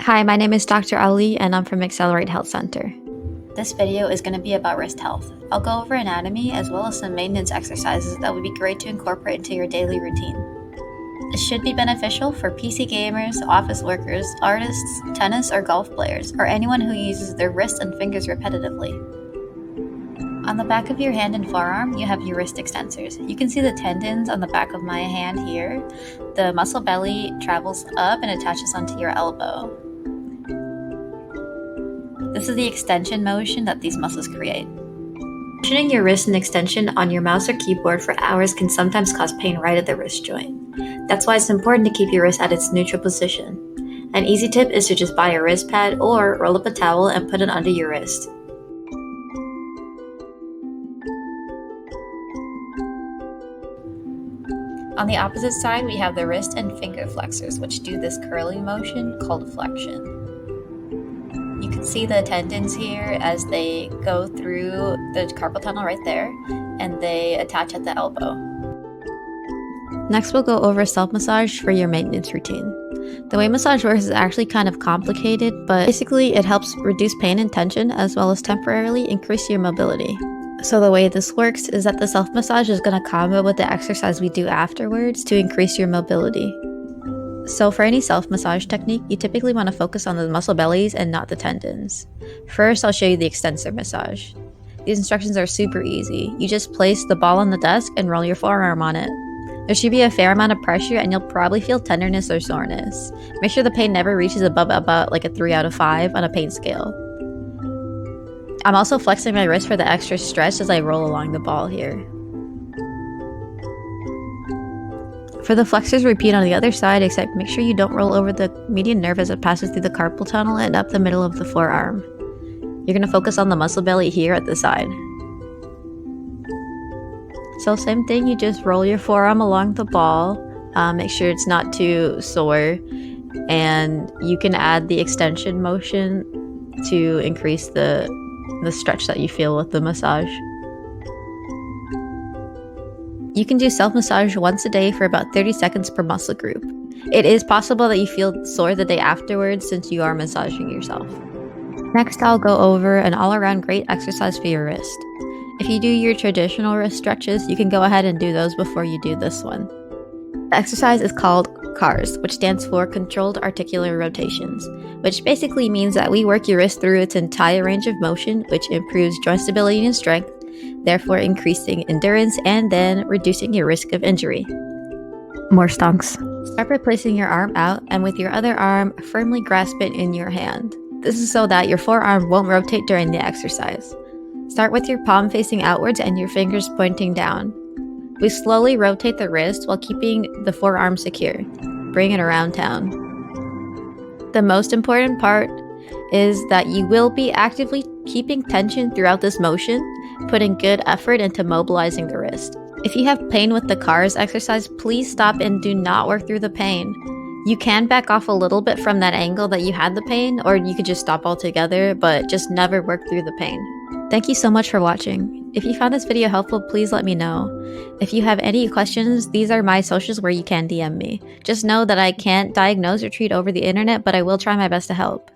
Hi, my name is Dr. Ali and I'm from Accelerate Health Center. This video is going to be about wrist health. I'll go over anatomy as well as some maintenance exercises that would be great to incorporate into your daily routine. This should be beneficial for PC gamers, office workers, artists, tennis or golf players, or anyone who uses their wrists and fingers repetitively. On the back of your hand and forearm, you have your wrist extensors. You can see the tendons on the back of my hand here. The muscle belly travels up and attaches onto your elbow. This is the extension motion that these muscles create. Motioning your wrist in extension on your mouse or keyboard for hours can sometimes cause pain right at the wrist joint. That's why it's important to keep your wrist at its neutral position. An easy tip is to just buy a wrist pad or roll up a towel and put it under your wrist. On the opposite side, we have the wrist and finger flexors, which do this curling motion called flexion. You can see the tendons here as they go through the carpal tunnel right there, and they attach at the elbow. Next, we'll go over self-massage for your maintenance routine. The way massage works is actually kind of complicated, but basically it helps reduce pain and tension as well as temporarily increase your mobility. So the way this works is that the self-massage is going to combo with the exercise we do afterwards to increase your mobility. So for any self-massage technique, you typically want to focus on the muscle bellies and not the tendons. First, I'll show you the extensor massage. These instructions are super easy. You just place the ball on the desk and roll your forearm on it. There should be a fair amount of pressure and you'll probably feel tenderness or soreness. Make sure the pain never reaches above about like a 3 out of 5 on a pain scale. I'm also flexing my wrist for the extra stretch as I roll along the ball here. For the flexors, repeat on the other side, except make sure you don't roll over the median nerve as it passes through the carpal tunnel and up the middle of the forearm. You're going to focus on the muscle belly here at the side. So same thing, you just roll your forearm along the ball, make sure it's not too sore, and you can add the extension motion to increase the stretch that you feel with the massage. You can do self-massage once a day for about 30 seconds per muscle group. It is possible that you feel sore the day afterwards since you are massaging yourself. Next, I'll go over an all-around great exercise for your wrist. If you do your traditional wrist stretches, you can go ahead and do those before you do this one. The exercise is called CARS, which stands for Controlled Articular Rotations, which basically means that we work your wrist through its entire range of motion, which improves joint stability and strength, therefore increasing endurance and then reducing your risk of injury. More stonks. Start by placing your arm out and with your other arm, firmly grasp it in your hand. This is so that your forearm won't rotate during the exercise. Start with your palm facing outwards and your fingers pointing down. We slowly rotate the wrist while keeping the forearm secure. Bring it around town. The most important part is that you will be actively keeping tension throughout this motion, putting good effort into mobilizing the wrist. If you have pain with the CARS exercise, please stop and do not work through the pain. You can back off a little bit from that angle that you had the pain, or you could just stop altogether, but just never work through the pain. Thank you so much for watching. If you found this video helpful, please let me know. If you have any questions, these are my socials where you can DM me. Just know that I can't diagnose or treat over the internet, but I will try my best to help.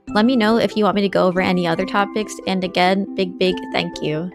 Let me know if you want me to go over any other topics, and again, big thank you.